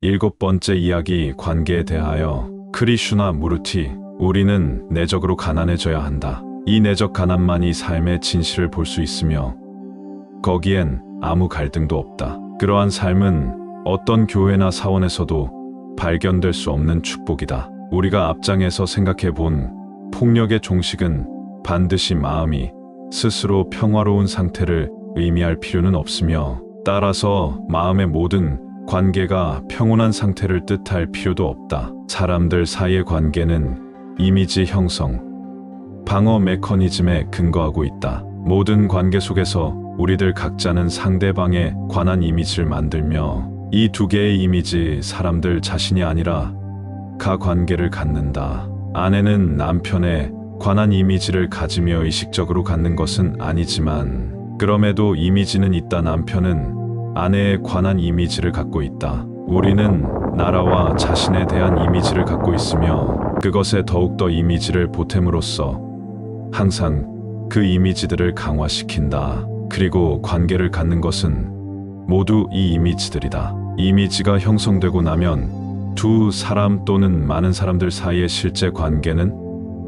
7번째 이야기 관계에 대하여 크리슈나 무르티. 우리는 내적으로 가난해져야 한다. 이 내적 가난만이 삶의 진실을 볼 수 있으며 거기엔 아무 갈등도 없다. 그러한 삶은 어떤 교회나 사원에서도 발견될 수 없는 축복이다. 우리가 앞장에서 생각해 본 폭력의 종식은 반드시 마음이 스스로 평화로운 상태를 의미할 필요는 없으며 따라서 마음의 모든 관계가 평온한 상태를 뜻할 필요도 없다. 사람들 사이의 관계는 이미지 형성, 방어 메커니즘에 근거하고 있다. 모든 관계 속에서 우리들 각자는 상대방에 관한 이미지를 만들며 이 두 개의 이미지 사람들 자신이 아니라 가 관계를 갖는다. 아내는 남편에 관한 이미지를 가지며 의식적으로 갖는 것은 아니지만 그럼에도 이미지는 있다. 남편은 아내에 관한 이미지를 갖고 있다. 우리는 나라와 자신에 대한 이미지를 갖고 있으며 그것에 더욱더 이미지를 보탬으로써 항상 그 이미지들을 강화시킨다. 그리고 관계를 갖는 것은 모두 이 이미지들이다. 이미지가 형성되고 나면 두 사람 또는 많은 사람들 사이의 실제 관계는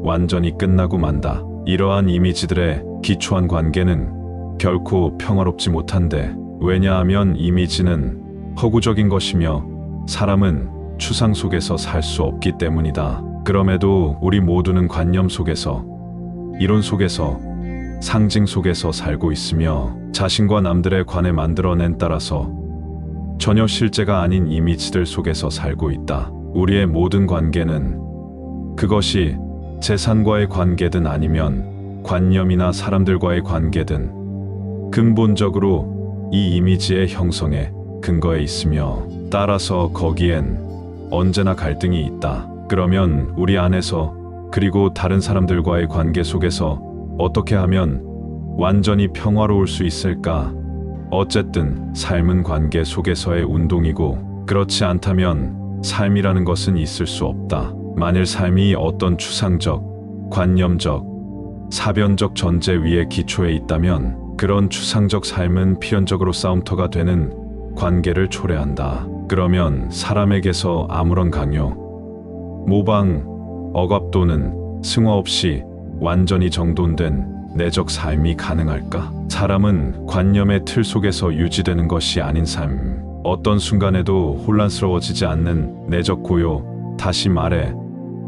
완전히 끝나고 만다. 이러한 이미지들의 기초한 관계는 결코 평화롭지 못한데 왜냐하면 이미지는 허구적인 것이며 사람은 추상 속에서 살 수 없기 때문이다. 그럼에도 우리 모두는 관념 속에서, 이론 속에서, 상징 속에서 살고 있으며 자신과 남들에 관해 만들어낸 따라서 전혀 실제가 아닌 이미지들 속에서 살고 있다. 우리의 모든 관계는 그것이 재산과의 관계든 아니면 관념이나 사람들과의 관계든 근본적으로 이 이미지의 형성에 근거해 있으며 따라서 거기엔 언제나 갈등이 있다. 그러면 우리 안에서 그리고 다른 사람들과의 관계 속에서 어떻게 하면 완전히 평화로울 수 있을까? 어쨌든 삶은 관계 속에서의 운동이고 그렇지 않다면 삶이라는 것은 있을 수 없다. 만일 삶이 어떤 추상적, 관념적, 사변적 전제 위에 기초해 있다면 그런 추상적 삶은 필연적으로 싸움터가 되는 관계를 초래한다. 그러면 사람에게서 아무런 강요, 모방, 억압 또는 승화 없이 완전히 정돈된 내적 삶이 가능할까? 사람은 관념의 틀 속에서 유지되는 것이 아닌 삶, 어떤 순간에도 혼란스러워지지 않는 내적 고요, 다시 말해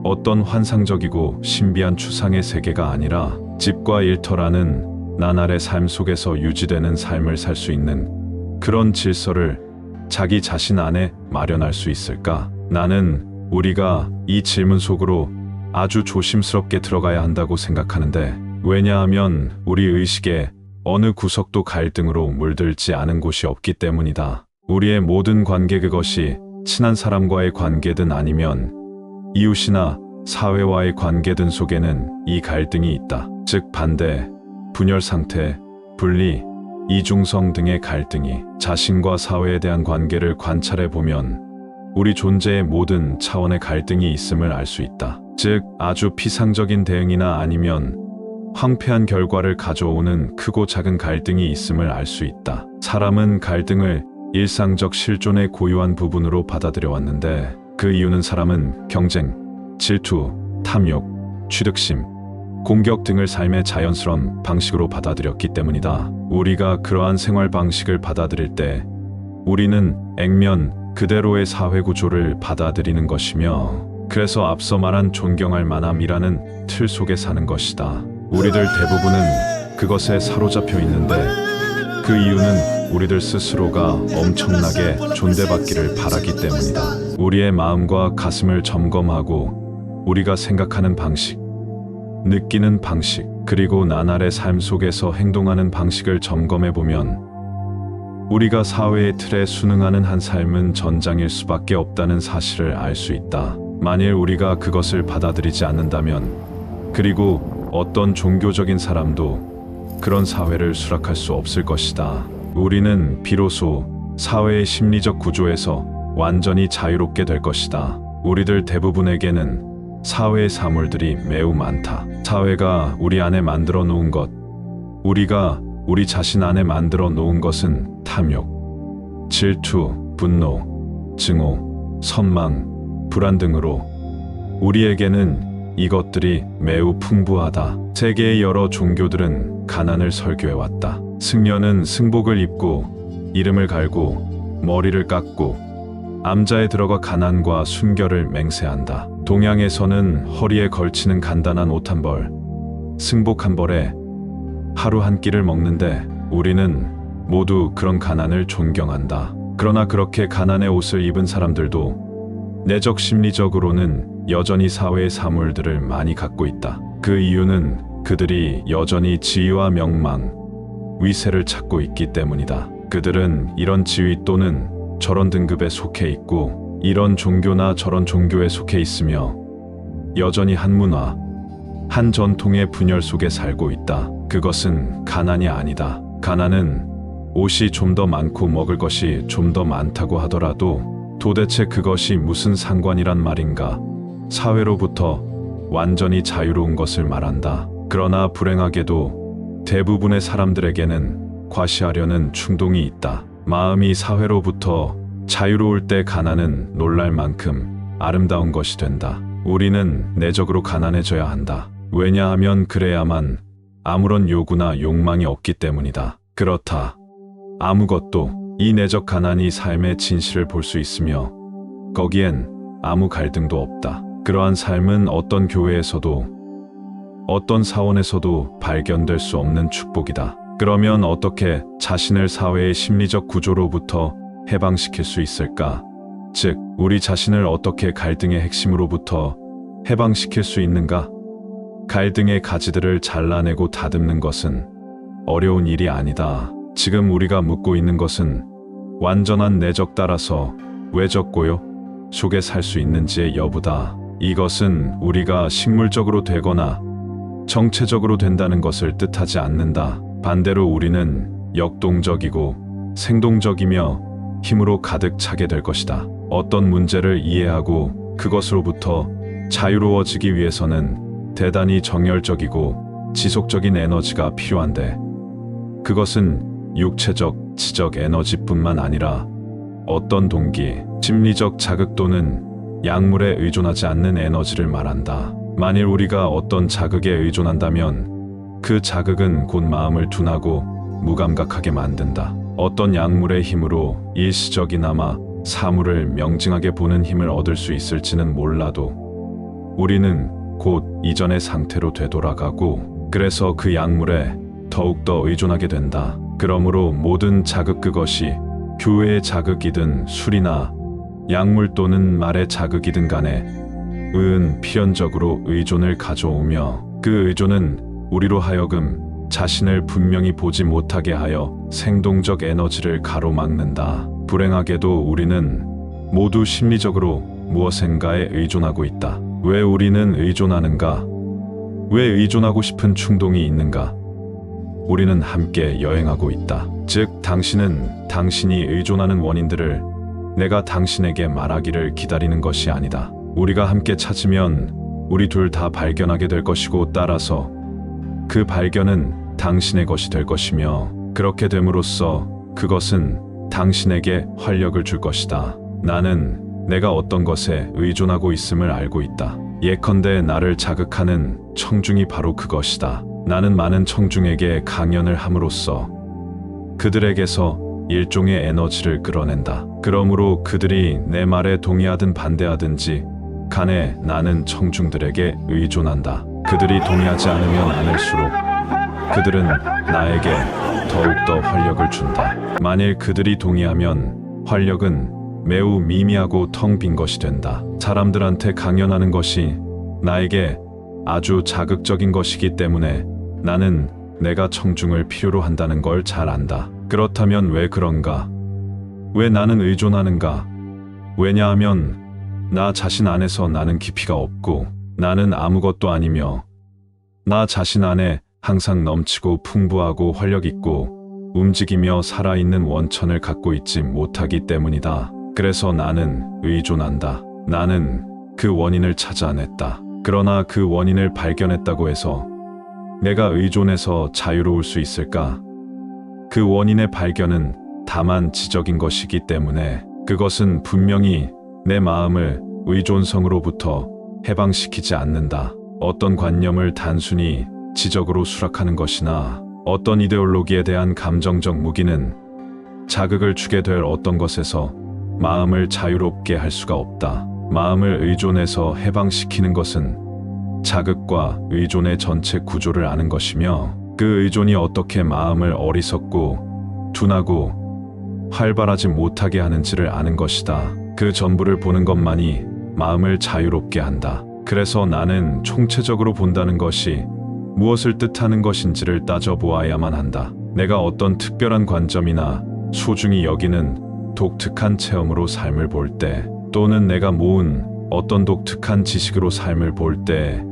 어떤 환상적이고 신비한 추상의 세계가 아니라 집과 일터라는 나날의 삶 속에서 유지되는 삶을 살 수 있는 그런 질서를 자기 자신 안에 마련할 수 있을까? 나는 우리가 이 질문 속으로 아주 조심스럽게 들어가야 한다고 생각하는데 왜냐하면 우리 의식의 어느 구석도 갈등으로 물들지 않은 곳이 없기 때문이다. 우리의 모든 관계 그것이 친한 사람과의 관계든 아니면 이웃이나 사회와의 관계든 속에는 이 갈등이 있다. 즉 반대, 분열 상태, 분리, 이중성 등의 갈등이 자신과 사회에 대한 관계를 관찰해 보면 우리 존재의 모든 차원의 갈등이 있음을 알 수 있다. 즉 아주 피상적인 대응이나 아니면 황폐한 결과를 가져오는 크고 작은 갈등이 있음을 알 수 있다. 사람은 갈등을 일상적 실존의 고유한 부분으로 받아들여 왔는데 그 이유는 사람은 경쟁, 질투, 탐욕, 취득심, 공격 등을 삶의 자연스러운 방식으로 받아들였기 때문이다. 우리가 그러한 생활 방식을 받아들일 때 우리는 액면 그대로의 사회 구조를 받아들이는 것이며 그래서 앞서 말한 존경할 만함이라는 틀 속에 사는 것이다. 우리들 대부분은 그것에 사로잡혀 있는데 그 이유는 우리들 스스로가 엄청나게 존대받기를 바라기 때문이다. 우리의 마음과 가슴을 점검하고 우리가 생각하는 방식, 느끼는 방식, 그리고 나날의 삶 속에서 행동하는 방식을 점검해보면 우리가 사회의 틀에 순응하는 한 삶은 전장일 수밖에 없다는 사실을 알 수 있다. 만일 우리가 그것을 받아들이지 않는다면 그리고 어떤 종교적인 사람도 그런 사회를 수락할 수 없을 것이다. 우리는 비로소 사회의 심리적 구조에서 완전히 자유롭게 될 것이다. 우리들 대부분에게는 사회의 사물들이 매우 많다. 사회가 우리 안에 만들어 놓은 것, 우리가 우리 자신 안에 만들어 놓은 것은 탐욕, 질투, 분노, 증오, 선망, 불안 등으로 우리에게는 이것들이 매우 풍부하다. 세계의 여러 종교들은 가난을 설교해왔다. 승려는 승복을 입고 이름을 갈고 머리를 깎고 암자에 들어가 가난과 순결을 맹세한다. 동양에서는 허리에 걸치는 간단한 옷 한 벌, 승복 한 벌에 하루 한 끼를 먹는데 우리는 모두 그런 가난을 존경한다. 그러나 그렇게 가난의 옷을 입은 사람들도 내적 심리적으로는 여전히 사회의 사물들을 많이 갖고 있다. 그 이유는 그들이 여전히 지위와 명망, 위세를 찾고 있기 때문이다. 그들은 이런 지위 또는 저런 등급에 속해 있고 이런 종교나 저런 종교에 속해 있으며 여전히 한 문화, 한 전통의 분열 속에 살고 있다. 그것은 가난이 아니다. 가난은 옷이 좀 더 많고 먹을 것이 좀 더 많다고 하더라도 도대체 그것이 무슨 상관이란 말인가? 사회로부터 완전히 자유로운 것을 말한다. 그러나 불행하게도 대부분의 사람들에게는 과시하려는 충동이 있다. 마음이 사회로부터 자유로울 때 가난은 놀랄 만큼 아름다운 것이 된다. 우리는 내적으로 가난해져야 한다. 왜냐하면 그래야만 아무런 요구나 욕망이 없기 때문이다. 그렇다. 아무것도 이 내적 가난이 삶의 진실을 볼 수 있으며 거기엔 아무 갈등도 없다. 그러한 삶은 어떤 교회에서도 어떤 사원에서도 발견될 수 없는 축복이다. 그러면 어떻게 자신을 사회의 심리적 구조로부터 해방시킬 수 있을까? 즉, 우리 자신을 어떻게 갈등의 핵심으로부터 해방시킬 수 있는가? 갈등의 가지들을 잘라내고 다듬는 것은 어려운 일이 아니다. 지금 우리가 묻고 있는 것은 완전한 내적 따라서 외적 고요 속에 살 수 있는지의 여부다. 이것은 우리가 식물적으로 되거나 정체적으로 된다는 것을 뜻하지 않는다. 반대로 우리는 역동적이고 생동적이며 힘으로 가득 차게 될 것이다. 어떤 문제를 이해하고 그것으로부터 자유로워지기 위해서는 대단히 정열적이고 지속적인 에너지가 필요한데 그것은 육체적, 지적 에너지뿐만 아니라 어떤 동기, 심리적 자극 또는 약물에 의존하지 않는 에너지를 말한다. 만일 우리가 어떤 자극에 의존한다면 그 자극은 곧 마음을 둔하고 무감각하게 만든다. 어떤 약물의 힘으로 일시적이나마 사물을 명징하게 보는 힘을 얻을 수 있을지는 몰라도 우리는 곧 이전의 상태로 되돌아가고 그래서 그 약물에 더욱더 의존하게 된다. 그러므로 모든 자극 그것이 교회의 자극이든 술이나 약물 또는 말의 자극이든 간에 필연적으로 의존을 가져오며 그 의존은 우리로 하여금 자신을 분명히 보지 못하게 하여 생동적 에너지를 가로막는다. 불행하게도 우리는 모두 심리적으로 무엇인가에 의존하고 있다. 왜 우리는 의존하는가? 왜 의존하고 싶은 충동이 있는가? 우리는 함께 여행하고 있다. 즉, 당신은 당신이 의존하는 원인들을 내가 당신에게 말하기를 기다리는 것이 아니다. 우리가 함께 찾으면 우리 둘 다 발견하게 될 것이고 따라서 그 발견은 당신의 것이 될 것이며 그렇게 됨으로써 그것은 당신에게 활력을 줄 것이다. 나는 내가 어떤 것에 의존하고 있음을 알고 있다. 예컨대 나를 자극하는 청중이 바로 그것이다. 나는 많은 청중에게 강연을 함으로써 그들에게서 일종의 에너지를 끌어낸다. 그러므로 그들이 내 말에 동의하든 반대하든지 간에 나는 청중들에게 의존한다. 그들이 동의하지 않으면 않을수록 그들은 나에게 더욱더 활력을 준다. 만일 그들이 동의하면 활력은 매우 미미하고 텅 빈 것이 된다. 사람들한테 강연하는 것이 나에게 아주 자극적인 것이기 때문에 나는 내가 청중을 필요로 한다는 걸 잘 안다. 그렇다면 왜 그런가? 왜 나는 의존하는가? 왜냐하면 나 자신 안에서 나는 깊이가 없고 나는 아무것도 아니며 나 자신 안에 항상 넘치고 풍부하고 활력 있고 움직이며 살아있는 원천을 갖고 있지 못하기 때문이다. 그래서 나는 의존한다. 나는 그 원인을 찾아냈다. 그러나 그 원인을 발견했다고 해서 내가 의존해서 자유로울 수 있을까? 그 원인의 발견은 다만 지적인 것이기 때문에 그것은 분명히 내 마음을 의존성으로부터 해방시키지 않는다. 어떤 관념을 단순히 지적으로 수락하는 것이나 어떤 이데올로기에 대한 감정적 무기는 자극을 주게 될 어떤 것에서 마음을 자유롭게 할 수가 없다. 마음을 의존해서 해방시키는 것은 자극과 의존의 전체 구조를 아는 것이며 그 의존이 어떻게 마음을 어리석고 둔하고 활발하지 못하게 하는지를 아는 것이다. 그 전부를 보는 것만이 마음을 자유롭게 한다. 그래서 나는 총체적으로 본다는 것이 무엇을 뜻하는 것인지를 따져보아야만 한다. 내가 어떤 특별한 관점이나 소중히 여기는 독특한 체험으로 삶을 볼 때, 또는 내가 모은 어떤 독특한 지식으로 삶을 볼 때,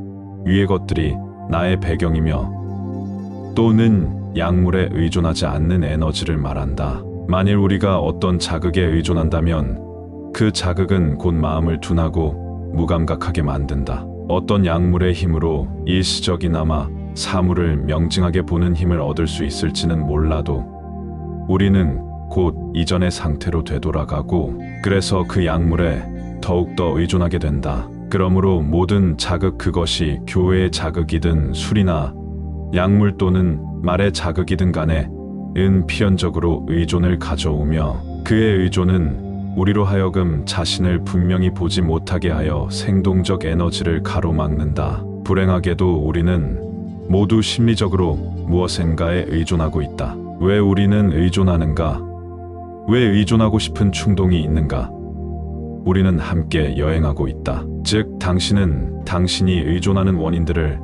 위의 것들이 나의 배경이며 또는 약물에 의존하지 않는 에너지를 말한다. 만일 우리가 어떤 자극에 의존한다면 그 자극은 곧 마음을 둔하고 무감각하게 만든다. 어떤 약물의 힘으로 일시적이나마 사물을 명징하게 보는 힘을 얻을 수 있을지는 몰라도 우리는 곧 이전의 상태로 되돌아가고, 그래서 그 약물에 더욱더 의존하게 된다. 그러므로 모든 자극, 그것이 교회의 자극이든 술이나 약물 또는 말의 자극이든 간에 필연적으로 의존을 가져오며, 그의 의존은 우리로 하여금 자신을 분명히 보지 못하게 하여 생동적 에너지를 가로막는다. 불행하게도 우리는 모두 심리적으로 무엇인가에 의존하고 있다. 왜 우리는 의존하는가? 왜 의존하고 싶은 충동이 있는가? 우리는 함께 여행하고 있다. 즉, 당신은 당신이 의존하는 원인들을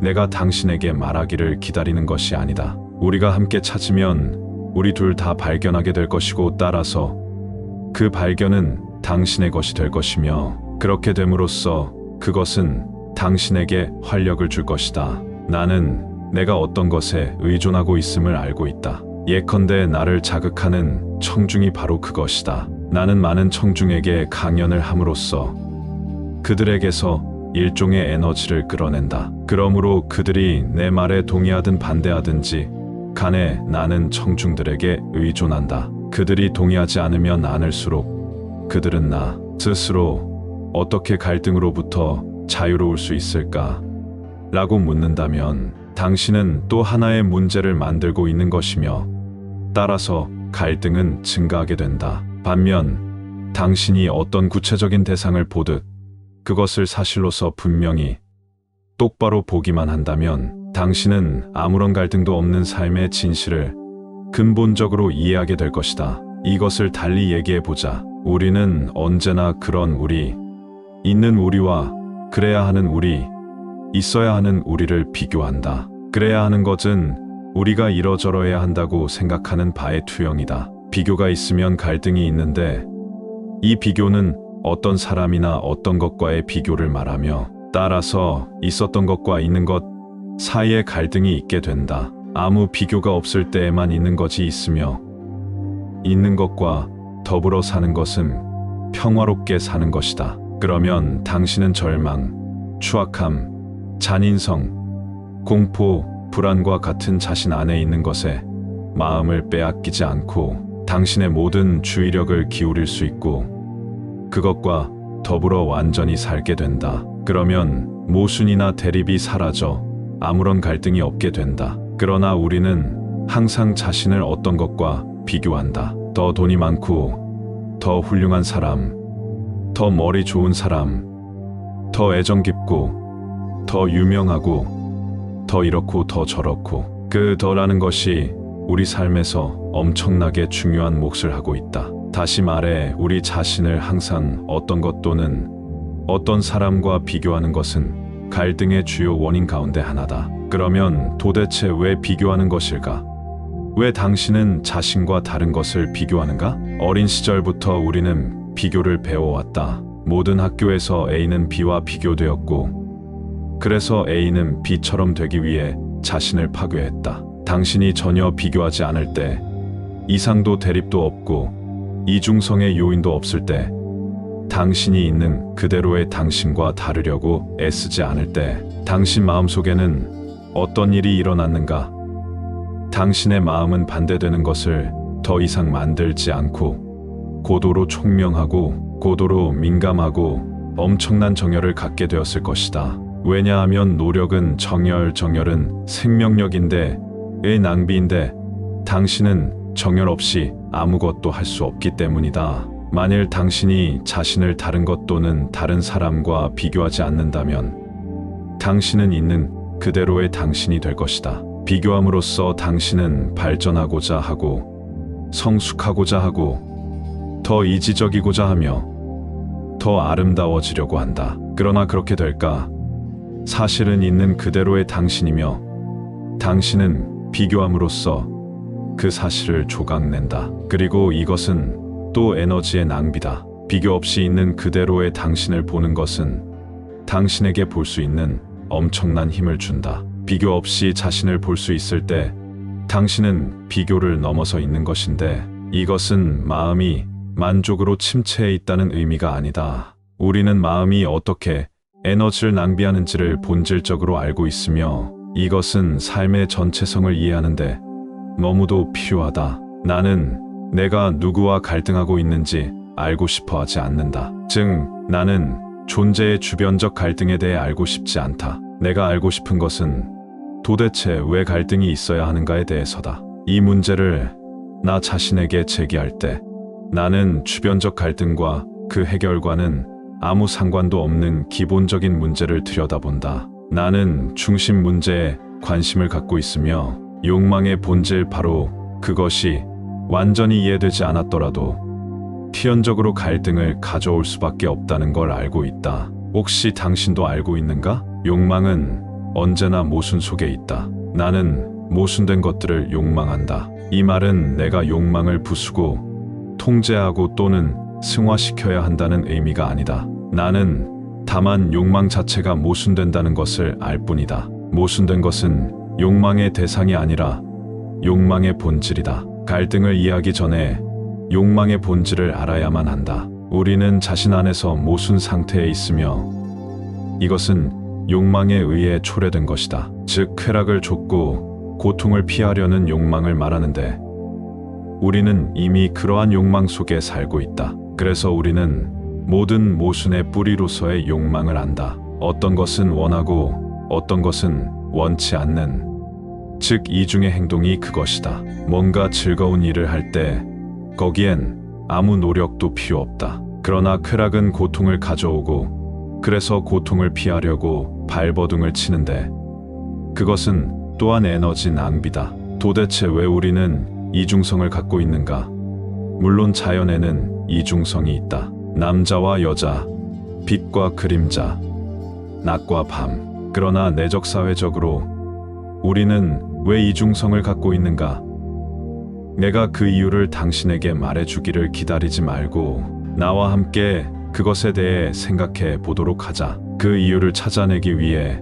내가 당신에게 말하기를 기다리는 것이 아니다. 우리가 함께 찾으면 우리 둘 다 발견하게 될 것이고, 따라서 그 발견은 당신의 것이 될 것이며, 그렇게 됨으로써 그것은 당신에게 활력을 줄 것이다. 나는 내가 어떤 것에 의존하고 있음을 알고 있다. 예컨대 나를 자극하는 청중이 바로 그것이다. 나는 많은 청중에게 강연을 함으로써 그들에게서 일종의 에너지를 끌어낸다. 그러므로 그들이 내 말에 동의하든 반대하든지 간에 나는 청중들에게 의존한다. 그들이 동의하지 않으면 않을수록 그들은 나 스스로 어떻게 갈등으로부터 자유로울 수 있을까? 라고 묻는다면 당신은 또 하나의 문제를 만들고 있는 것이며, 따라서 갈등은 증가하게 된다. 반면 당신이 어떤 구체적인 대상을 보듯 그것을 사실로서 분명히 똑바로 보기만 한다면 당신은 아무런 갈등도 없는 삶의 진실을 근본적으로 이해하게 될 것이다. 이것을 달리 얘기해보자. 우리는 언제나 그런 우리, 있는 우리와 그래야 하는 우리, 있어야 하는 우리를 비교한다. 그래야 하는 것은 우리가 이러저러해야 한다고 생각하는 바의 투영이다. 비교가 있으면 갈등이 있는데, 이 비교는 어떤 사람이나 어떤 것과의 비교를 말하며, 따라서 있었던 것과 있는 것 사이에 갈등이 있게 된다. 아무 비교가 없을 때에만 있는 것이 있으며, 있는 것과 더불어 사는 것은 평화롭게 사는 것이다. 그러면 당신은 절망, 추악함, 잔인성, 공포, 불안과 같은 자신 안에 있는 것에 마음을 빼앗기지 않고 당신의 모든 주의력을 기울일 수 있고 그것과 더불어 완전히 살게 된다. 그러면 모순이나 대립이 사라져 아무런 갈등이 없게 된다. 그러나 우리는 항상 자신을 어떤 것과 비교한다. 더 돈이 많고, 더 훌륭한 사람, 더 머리 좋은 사람, 더 애정 깊고, 더 유명하고, 더 이렇고 더 저렇고. 그 더라는 것이 우리 삶에서 엄청나게 중요한 몫을 하고 있다. 다시 말해, 우리 자신을 항상 어떤 것 또는 어떤 사람과 비교하는 것은 갈등의 주요 원인 가운데 하나다. 그러면 도대체 왜 비교하는 것일까? 왜 당신은 자신과 다른 것을 비교하는가? 어린 시절부터 우리는 비교를 배워왔다. 모든 학교에서 A는 B와 비교되었고, 그래서 A는 B처럼 되기 위해 자신을 파괴했다. 당신이 전혀 비교하지 않을 때, 이상도 대립도 없고 이중성의 요인도 없을 때, 당신이 있는 그대로의 당신과 다르려고 애쓰지 않을 때, 당신 마음속에는 어떤 일이 일어났는가? 당신의 마음은 반대되는 것을 더 이상 만들지 않고 고도로 총명하고 고도로 민감하고 엄청난 정열을 갖게 되었을 것이다. 왜냐하면 노력은 정열은 생명력인데 의 낭비인데 당신은 정열 없이 아무것도 할 수 없기 때문이다. 만일 당신이 자신을 다른 것 또는 다른 사람과 비교하지 않는다면 당신은 있는 그대로의 당신이 될 것이다. 비교함으로써 당신은 발전하고자 하고 성숙하고자 하고 더 이지적이고자 하며 더 아름다워지려고 한다. 그러나 그렇게 될까? 사실은 있는 그대로의 당신이며 당신은 비교함으로써 그 사실을 조각낸다. 그리고 이것은 또 에너지의 낭비다. 비교 없이 있는 그대로의 당신을 보는 것은 당신에게 볼 수 있는 엄청난 힘을 준다. 비교 없이 자신을 볼 수 있을 때 당신은 비교를 넘어서 있는 것인데 이것은 마음이 만족으로 침체해 있다는 의미가 아니다. 우리는 마음이 어떻게 에너지를 낭비하는지를 본질적으로 알고 있으며 이것은 삶의 전체성을 이해하는데 너무도 필요하다. 나는 내가 누구와 갈등하고 있는지 알고 싶어 하지 않는다. 즉, 나는 존재의 주변적 갈등에 대해 알고 싶지 않다. 내가 알고 싶은 것은 도대체 왜 갈등이 있어야 하는가에 대해서다. 이 문제를 나 자신에게 제기할 때 나는 주변적 갈등과 그 해결과는 아무 상관도 없는 기본적인 문제를 들여다본다. 나는 중심 문제에 관심을 갖고 있으며 욕망의 본질 바로 그것이 완전히 이해되지 않았더라도 필연적으로 갈등을 가져올 수밖에 없다는 걸 알고 있다. 혹시 당신도 알고 있는가? 욕망은 언제나 모순 속에 있다. 나는 모순된 것들을 욕망한다. 이 말은 내가 욕망을 부수고 통제하고 또는 승화시켜야 한다는 의미가 아니다. 나는 다만 욕망 자체가 모순된다는 것을 알 뿐이다. 모순된 것은 욕망의 대상이 아니라 욕망의 본질이다. 갈등을 이해하기 전에 욕망의 본질을 알아야만 한다. 우리는 자신 안에서 모순 상태에 있으며 이것은 욕망에 의해 초래된 것이다. 즉, 쾌락을 좇고 고통을 피하려는 욕망을 말하는데 우리는 이미 그러한 욕망 속에 살고 있다. 그래서 우리는 모든 모순의 뿌리로서의 욕망을 안다. 어떤 것은 원하고 어떤 것은 원치 않는, 즉 이중의 행동이 그것이다. 뭔가 즐거운 일을 할 때 거기엔 아무 노력도 필요 없다. 그러나 쾌락은 고통을 가져오고 그래서 고통을 피하려고 발버둥을 치는데 그것은 또한 에너지 낭비다. 도대체 왜 우리는 이중성을 갖고 있는가? 물론 자연에는 이중성이 있다. 남자와 여자, 빛과 그림자, 낮과 밤. 그러나 내적 사회적으로 우리는 왜 이중성을 갖고 있는가? 내가 그 이유를 당신에게 말해주기를 기다리지 말고 나와 함께 그것에 대해 생각해 보도록 하자. 그 이유를 찾아내기 위해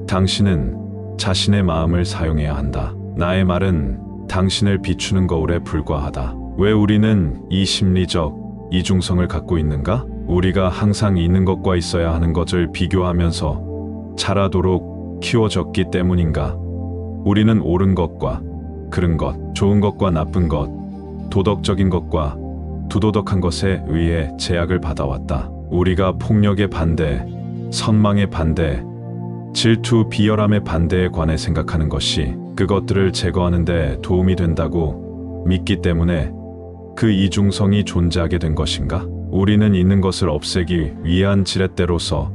당신은 자신의 마음을 사용해야 한다. 나의 말은 당신을 비추는 거울에 불과하다. 왜 우리는 이 심리적 이중성을 갖고 있는가? 우리가 항상 있는 것과 있어야 하는 것을 비교하면서 자라도록 키워졌기 때문인가? 우리는 옳은 것과 그른 것, 좋은 것과 나쁜 것, 도덕적인 것과 부도덕한 것에 의해 제약을 받아왔다. 우리가 폭력의 반대, 선망의 반대, 질투, 비열함의 반대에 관해 생각하는 것이 그것들을 제거하는 데 도움이 된다고 믿기 때문에 그 이중성이 존재하게 된 것인가? 우리는 있는 것을 없애기 위한 지렛대로서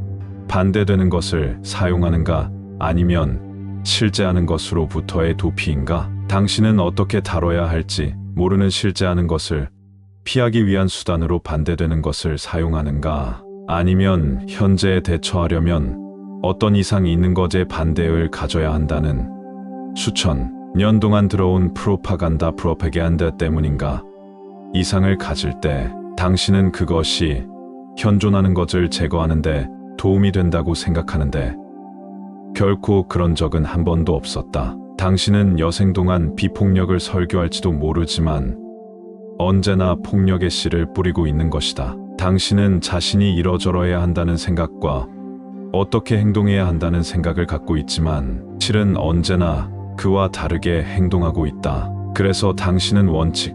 반대되는 것을 사용하는가? 아니면 실제하는 것으로부터의 도피인가? 당신은 어떻게 다뤄야 할지 모르는 실제하는 것을 피하기 위한 수단으로 반대되는 것을 사용하는가? 아니면 현재에 대처하려면 어떤 이상이 있는 것에 반대를 가져야 한다는 수천 년 동안 들어온 프로파간다 프로파간다 때문인가? 이상을 가질 때 당신은 그것이 현존하는 것을 제거하는데 도움이 된다고 생각하는데 결코 그런 적은 한 번도 없었다. 당신은 여생 동안 비폭력을 설교할지도 모르지만 언제나 폭력의 씨를 뿌리고 있는 것이다. 당신은 자신이 이러저러해야 한다는 생각과 어떻게 행동해야 한다는 생각을 갖고 있지만 실은 언제나 그와 다르게 행동하고 있다. 그래서 당신은 원칙,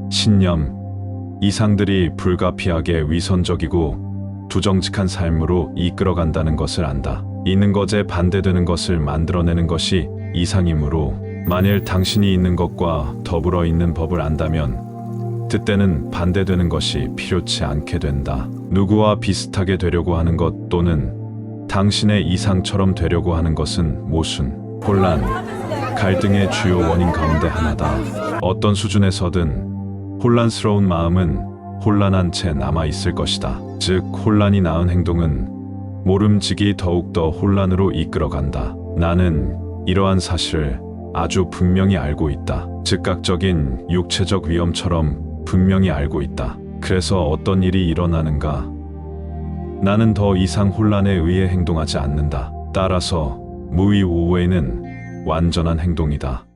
신념, 이상들이 불가피하게 위선적이고 부정직한 삶으로 이끌어간다는 것을 안다. 있는 것에 반대되는 것을 만들어내는 것이 이상이므로 만일 당신이 있는 것과 더불어 있는 법을 안다면 그때는 반대되는 것이 필요치 않게 된다. 누구와 비슷하게 되려고 하는 것 또는 당신의 이상처럼 되려고 하는 것은 모순, 혼란, 갈등의 주요 원인 가운데 하나다. 어떤 수준에서든 혼란스러운 마음은 혼란한 채 남아있을 것이다. 즉, 혼란이 낳은 행동은 모름지기 더욱더 혼란으로 이끌어간다. 나는 이러한 사실을 아주 분명히 알고 있다. 즉각적인 육체적 위험처럼 분명히 알고 있다. 그래서 어떤 일이 일어나는가? 나는 더 이상 혼란에 의해 행동하지 않는다. 따라서 무의 우회는 완전한 행동이다.